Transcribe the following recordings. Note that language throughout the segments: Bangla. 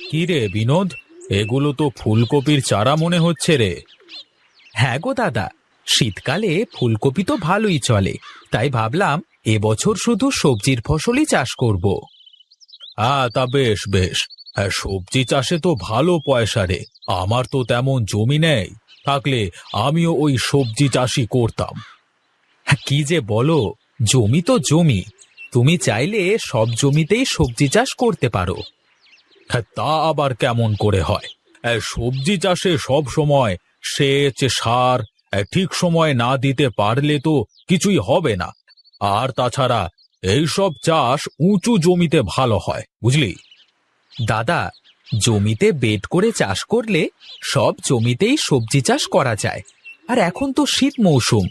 কি রে বিনোদ, এগুলো তো ফুলকপির চারা মনে হচ্ছে রে। হ্যাঁ গো দাদা, শীতকালে ফুলকপি তো ভালোই চলে, তাই ভাবলাম এবছর শুধু সবজির ফসলই চাষ করব। হ্যাঁ, তা বেশ বেশ। সবজি চাষে তো ভালো পয়সা রে। আমার তো তেমন জমি নেই, থাকলে আমিও ওই সবজি চাষই করতাম। কি যে বলো, জমি তো জমি, তুমি চাইলে সব জমিতেই সবজি চাষ করতে পারো। হ্যাঁ, তা আবার কেমন করে হয়? সবজি চাষে সব সময় সেচ সার ঠিক সময় না দিতে পারলে তো কিছুই হবে না। আর তাছাড়া এইসব চাষ উঁচু জমিতে ভালো হয়, বুঝলি? দাদা, জমিতে বেড করে চাষ করলে সব জমিতেই সবজি চাষ করা যায়। আর এখন তো শীত মৌসুম,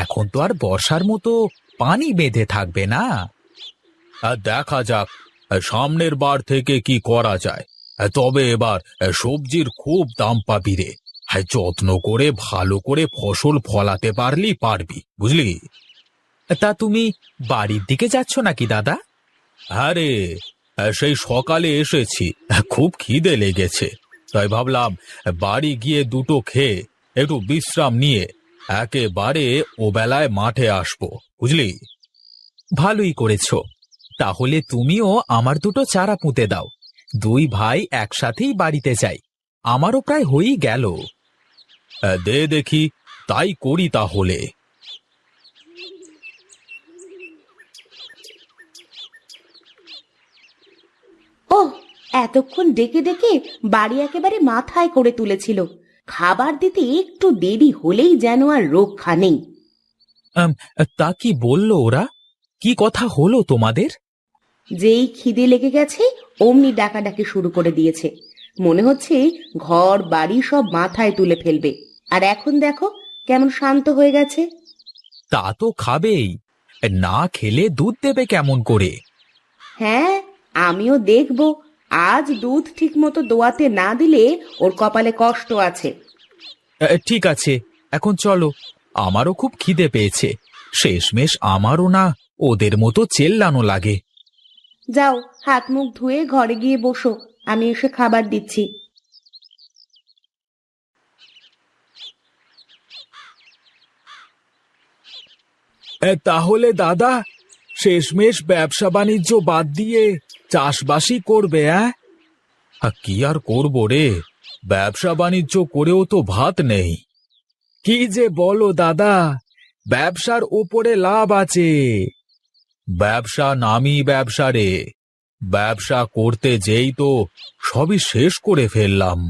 এখন তো আর বর্ষার মতো পানি বেঁধে থাকবে না। দেখা যাক সামনের বার থেকে কি করা যায়। তবে এবার সবজির খুব দাম পাবি রে। যত্ন করে ভালো করে ফসল ফলাতে পারবি, বুঝলি? তা তুমি বাড়ির দিকে যাচ্ছ নাকি দাদা? হ্যাঁ রে, সেই সকালে এসেছি, খুব খিদে লেগেছে, তাই ভাবলাম বাড়ি গিয়ে দুটো খেয়ে একটু বিশ্রাম নিয়ে একেবারে ও বেলায় মাঠে আসবো, বুঝলি? ভালোই করেছো। তাহলে তুমিও আমার দুটো চারা পুঁতে দাও, দুই ভাই একসাথেই বাড়িতে যাই। আমারও প্রায় হয়েই গেল। দে দেখি, তাই করি তাহলে। ওহ, এতক্ষণ ডেকে ডেকে বাড়ি একেবারে মাথায় করে তুলেছিল। খাবার দিতে একটু দেরি হলেই যেন আর রক্ষা নেই। তা কি বললো ওরা? কি কথা হলো তোমাদের? যেই খিদে লেগে গেছে অমনি ডাকাডাকি শুরু করে দিয়েছে। মনে হচ্ছে ঘর বাড়ি সব মাথায় তুলে ফেলবে। আর এখন দেখো কেমন শান্ত হয়ে গেছে। তা তো খাবেই, না খেলে দুধ দেবে কেমন করে? হ্যাঁ, আমিও দেখব। আজ দুধ ঠিক মতো দোয়াতে না দিলে ওর কপালে কষ্ট আছে। ঠিক আছে, এখন চলো, আমারও খুব খিদে পেয়েছে। শেষমেশ আমারও না ওদের মতো চেল্লানো লাগে। যাও, হাত মুখ ধুয়ে ঘরে গিয়ে বসো, আমি এসে খাবার দিচ্ছি। তাহলে দাদা, শেষমেশ ব্যবসা বাণিজ্য বাদ দিয়ে চাষবাসই করবে? কি আর করব রে, ব্যবসা বাণিজ্য করেও তো ভাত নেই। কি যে বলো দাদা, ব্যবসার উপরে লাভ আছে। ব্যবসা নামই ব্যবসা রে, ব্যবসা করতে যেই তো সবই শেষ করে ফেললাম।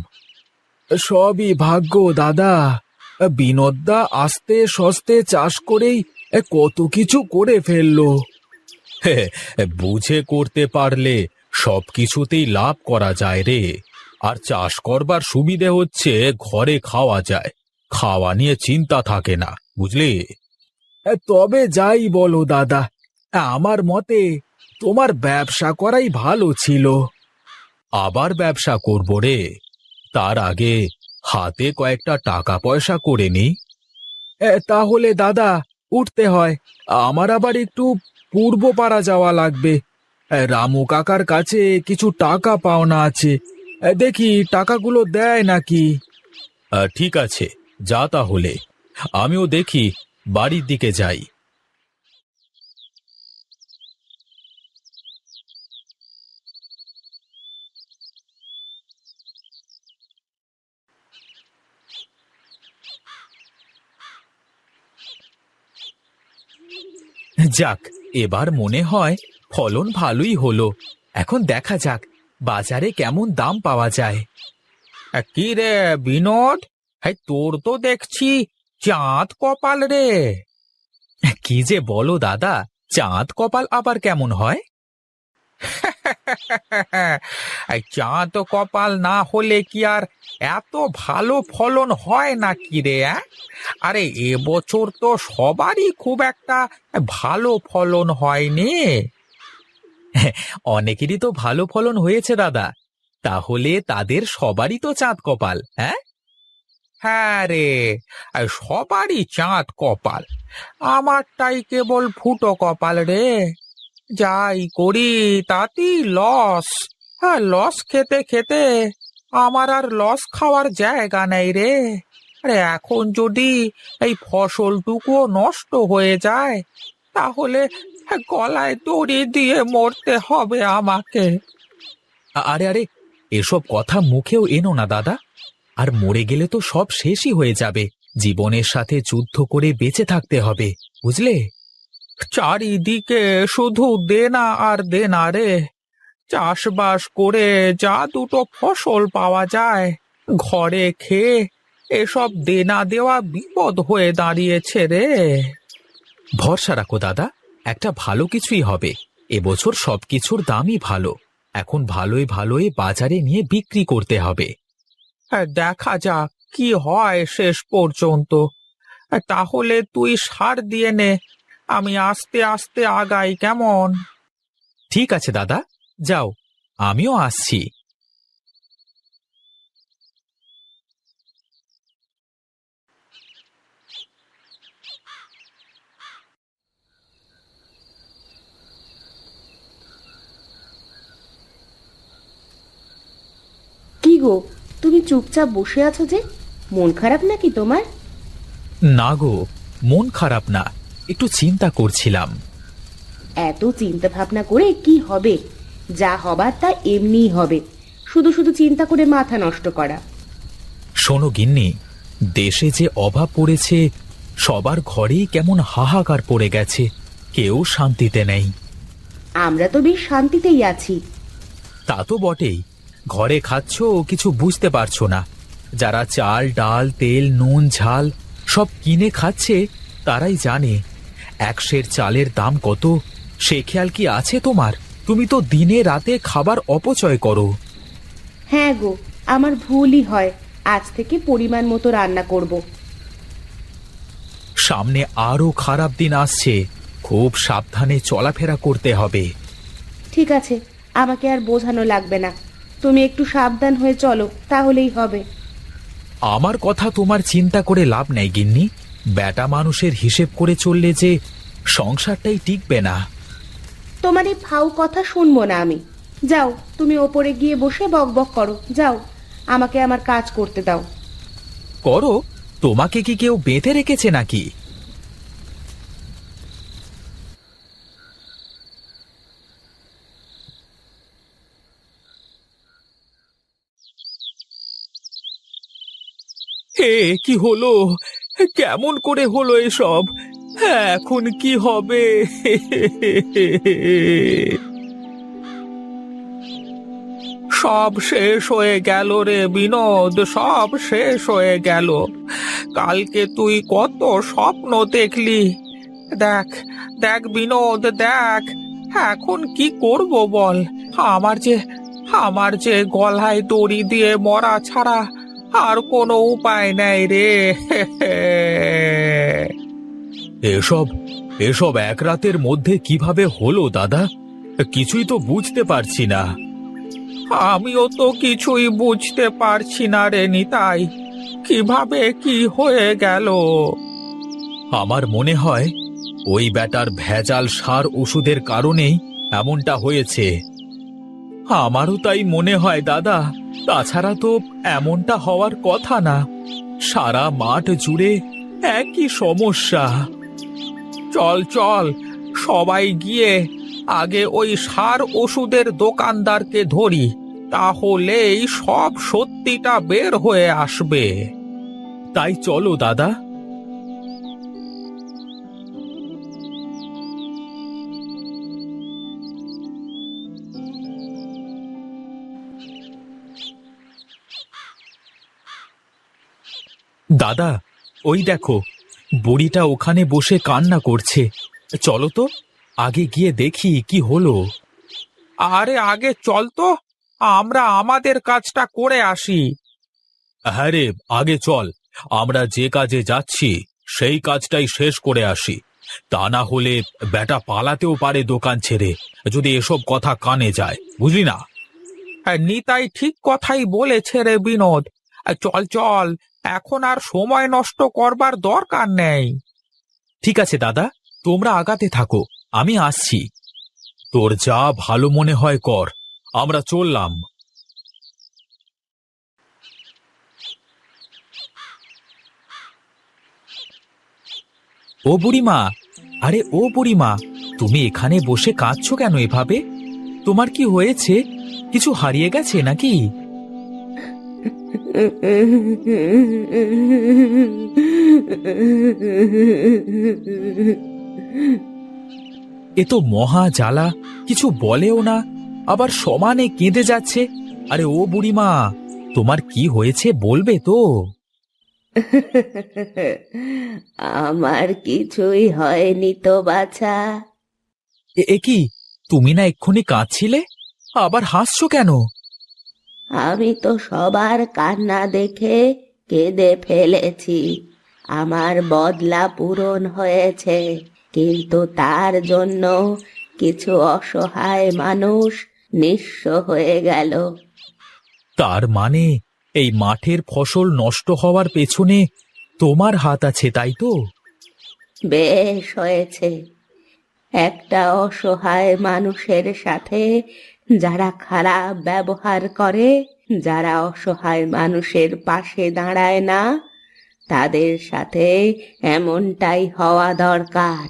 সবই ভাগ্য দাদা। বিনোদদা আস্তে সস্তে চাষ করেই কত কিছু করে ফেললো। বুঝে করতে পারলে সবকিছুতেই লাভ করা যায় রে। আর চাষ করবার সুবিধে হচ্ছে ঘরে খাওয়া যায়, খাওয়া নিয়ে চিন্তা থাকে না, বুঝলি? তবে যাই বলো দাদা, আমার মতে তোমার ব্যবসা করাই ভালো ছিল। আবার ব্যবসা করব রে, তার আগে হাতে কয়েকটা টাকা পয়সা করে নি। তাহলে দাদা উঠতে হয়, আমার আবার একটু পূর্বপাড়া যাওয়া লাগবে। রামু কাকার কাছে কিছু টাকা পাওনা আছে, দেখি টাকাগুলো দেয় নাকি। ঠিক আছে, যা তাহলে, আমিও দেখি বাড়ির দিকে যাই। যাক, এবার মনে হয় ফলন ভালোই হলো। এখন দেখা যাক বাজারে কেমন দাম পাওয়া যায়। কি রে বিনোদ, তোর তো দেখছি চাঁদ কপাল রে। কি যে বলো দাদা, চাঁদ কপাল আবার কেমন হয়? চাঁদ কপাল না হলে কি আর এত ভালো ফলন হয় নাকি রে? আরে এবছর তো সবারই খুব একটা ভালো ফলন হয়নি। অনেকেরই তো ভালো ফলন হয়েছে দাদা, তাহলে তাদের সবারই তো চাঁদ কপাল। হ্যাঁ হ্যাঁ রে, সবারই চাঁদ কপাল, আমারটাই কেবল ফুটো কপাল রে। যাই করি তাতেই লস। লস খেতে খেতে আমার আর লস খাওয়ার জায়গা নেই রে। আরে এখন যদি এই ফসলটুকুও নষ্ট হয়ে যায় তাহলে গলায় দড়ি দিয়ে মরতে হবে আমাকে। আরে আরে, এসব কথা মুখেও এনো না দাদা। আর মরে গেলে তো সব শেষই হয়ে যাবে। জীবনের সাথে যুদ্ধ করে বেঁচে থাকতে হবে, বুঝলে? চারিদিকে শুধু দেনা আর দেনা রে। চাষবাস করে যা দুটো ফসল পাওয়া যায় ঘরে খেয়ে এসব দেনা দেওয়া বিপদ হয়ে দাঁড়িয়েছে রে। ভরসা রাখো দাদা, একটা ভালো কিছুই হবে। এবছর সবকিছুর দামই ভালো। এখন ভালোই ভালোই বাজারে নিয়ে বিক্রি করতে হবে। দেখা যাক কি হয় শেষ পর্যন্ত। তাহলে তুই সার দিয়ে নে, আমি আস্তে আস্তে আগাই, কেমন? ঠিক আছে দাদা, যাও, আমিও আসছি। কি গো, তুমি চুপচাপ বসে আছো যে? মন খারাপ নাকি তোমার? না গো, মন খারাপ না, একটু চিন্তা করছিলাম। এত চিন্তা ভাবনা করে কি হবে? যা হবার তা এমনিই হবে। শুধু শুধু চিন্তা করে মাথা নষ্ট করা। শোনো গিন্নি, দেশে যে অভাব পড়েছে, সবার ঘরেই কেমন হাহাকার পড়ে গেছে, কেউ শান্তিতে নেই। আমরা তো বেশ শান্তিতেই আছি। তা তো বটেই, ঘরে খাচ্ছ কিছু বুঝতে পারছো না। যারা চাল ডাল তেল নুন ঝাল সব কিনে খাচ্ছে তারাই জানে এক সের চালের দাম কত। সে খেয়াল কি আছে তোমার? তুমি তো দিনে রাতে খাবার অপচয় করো। হ্যাঁ গো, আমার ভুলই হয়। আজ থেকে পরিমাণ মতো রান্না করব। সামনে আরো খারাপ দিন আসছে, খুব সাবধানে চলাফেরা করতে হবে। ঠিক আছে, আমাকে আর বোঝানো লাগবে না। তুমি একটু সাবধান হয়ে চলো, তাহলেই হবে। আমার কথা তোমার চিন্তা করে লাভ নেই গিন্নি। বেটা মানুষের হিসেব করে চললে যে সংসারটাই টিকবে না। তোমার এই ফাউ কথা শুনবো না আমি। যাও, তুমি ওপরে গিয়ে বসে বকবক করো। যাও, আমাকে আমার কাজ করতে দাও। করো, তোমাকে কি কেউ বেঁধে রেখেছে নাকি? হে, কি হলো? কেমন করে হলো এসব? এখন কি হবে? সব শেষ হয়ে গেল রে বিনোদ, সব শেষ হয়ে গেল। কালকে তুই কত স্বপ্ন দেখলি। দেখ দেখ বিনোদ, দেখ এখন কি করব বল। আমার যে গলায় দড়ি দিয়ে মরা ছাড়া আর কোনো উপায় নেই রে। এসব এসব এক রাতের মধ্যে কিভাবে হলো দাদা? কিছুই তো বুঝতে পারছি না। আমিও তো কিছুই বুঝতে পারছি না রে নিতাই, কিভাবে কি হয়ে গেল। আমার মনে হয় ওই ব্যাটার ভেজাল সার ওষুধের কারণেই এমনটা হয়েছে। আমারও তাই মনে হয় দাদা। তাছাড়া তো এমনটা হওয়ার কথা না। সারা মাঠ জুড়ে একই সমস্যা। চল চল, সবাই গিয়ে আগে ওই সার ওষুধের দোকানদারকে ধরি, তাহলেই সব সত্যিটা বের হয়ে আসবে। তাই চলো দাদা। দাদা, ওই দেখো, বুড়িটা ওখানে বসে কান্না করছে। চলো তো, আগে গিয়ে দেখি কি হলো। আরে আগে চল তো, আমরা আমাদের কাজটা করে আসি। হ্যাঁ রে, আগে চল, আমরা যে কাজে যাচ্ছি সেই কাজটাই শেষ করে আসি। তা না হলে বেটা পালাতেও পারে দোকান ছেড়ে, যদি এসব কথা কানে যায়, বুঝলি না? নিতাই ঠিক কথাই বলেছে রে বিনোদ। চল চল, এখন আর সময় নষ্ট করবার দরকার নেই। ঠিক আছে দাদা, তোমরা আগাতে থাকো, আমি আসছি। তোর যা ভালো মনে হয় কর, আমরা চললাম। ও বুড়িমা, আরে ও বুড়িমা, তুমি এখানে বসে কাঁদছো কেন এভাবে? তোমার কি হয়েছে? কিছু হারিয়ে গেছে নাকি? এ তো মহা জ্বালা, কিছু বলেও না, আবার সমানে কেঁদে যাচ্ছে। আরে ও বুড়িমা, তোমার কি হয়েছে বলবে তো? আমার কিছুই হয়নি তো বাছা। এ কি, তুমি না এক্ষুনি কাঁদছিলে, আবার হাসছো কেন? আমি তো সবার কান্না দেখে কেঁদে ফেলেছি। আমার বদলা পূরণ হয়েছে, কিন্তু তার জন্য কিছু অসহায় মানুষ নিঃস্ব হয়ে গেল। তার মানে এই মাঠের ফসল নষ্ট হওয়ার পেছনে তোমার হাত আছে, তাই তো? বেশ হয়েছে। একটা অসহায় মানুষের সাথে যারা খারাপ ব্যবহার করে, যারা অসহায় মানুষের পাশে দাঁড়ায় না, তাদের সাথে এমনটাই হওয়া দরকার।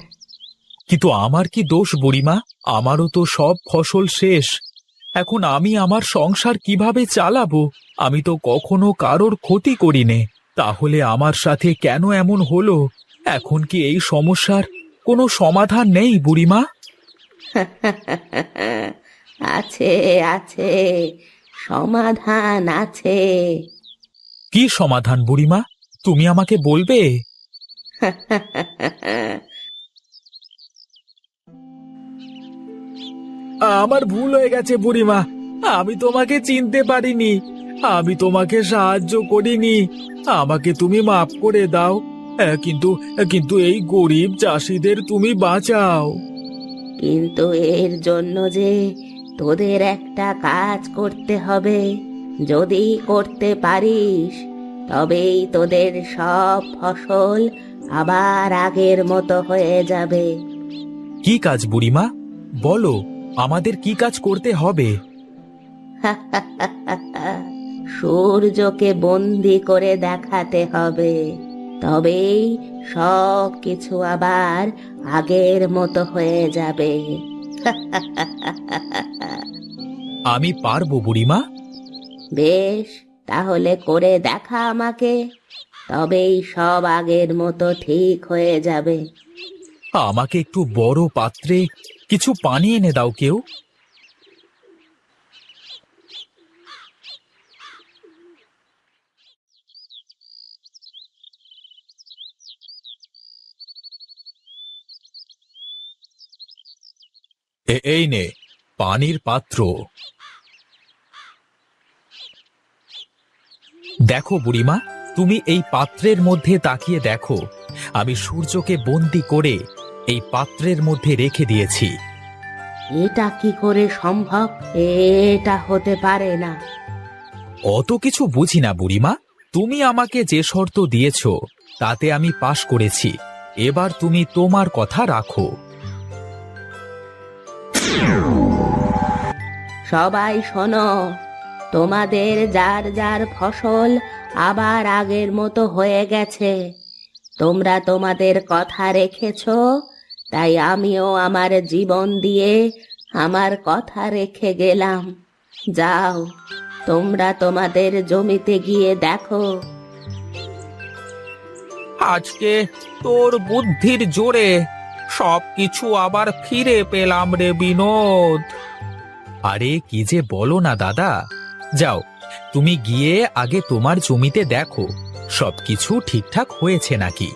কিন্তু আমার কি দোষ বুড়িমা? আমারও তো সব ফসল শেষ। এখন আমি আমার সংসার কিভাবে চালাবো? আমি তো কখনো কারোর ক্ষতি করিনে, তাহলে আমার সাথে কেন এমন হলো? এখন কি এই সমস্যার কোনো সমাধান নেই বুড়িমা? আছে, আছে, সমাধান আছে। কি সমাধান বুড়িমা? তুমি আমাকে বলবে? আমার ভুল হয়ে গেছে বুড়িমা, আমি তোমাকে চিনতে পারিনি, আমি তোমাকে সাহায্য করিনি, আমাকে তুমি মাফ করে দাও। কিন্তু কিন্তু এই গরিব চাষিদের তুমি বাঁচাও। কিন্তু এর জন্য যে তোদের একটা কাজ করতে হবে। যদি করতে পারিস, তবেই তোদের সব ফসল আবার আগের মতো হয়ে যাবে। কি কাজ বুড়িমা? বলো, আমাদের কি কাজ করতে হবে? সূর্যকে বন্দি করে দেখাতে হবে, তবেই সব কিছু আবার আগের মতো হয়ে যাবে। আমি পারবো বুড়িমা। বেশ, তাহলে করে দেখা আমাকে, তবেই সব আগের মতো ঠিক হয়ে যাবে। আমাকে একটু বড় পাত্রে কিছু পানি এনে দাও কেউ। এই নে পানির পাত্র। দেখো বুড়িমা, তুমি এই পাত্রের মধ্যে তাকিয়ে দেখো, আমি সূর্যকে বন্দি করে এই পাত্রের মধ্যে রেখে দিয়েছি। এটা কি করে সম্ভব? এটা হতে পারে না। অত কিছু বুঝি না বুড়িমা, তুমি আমাকে যে শর্ত দিয়েছ তাতে আমি পাশ করেছি, এবার তুমি তোমার কথা রাখো। সবাই শোনো, তোমাদের যার যার ফসল আবার আগের মতো হয়ে গেছে। তোমরা তোমাদের কথা রেখেছো, তাই আমিও আমার জীবন দিয়ে আমার কথা রেখে গেলাম। যাও, তোমরা তোমাদের জমিতে গিয়ে দেখো। আজকে তোর বুদ্ধির জোরে সবকিছু আবার ফিরে পেলাম রে বিনোদ। আরে কি যে বলো না দাদা, যাও তুমি গিয়ে আগে তোমার জমিতে দেখো সবকিছু ঠিকঠাক হয়েছে নাকি।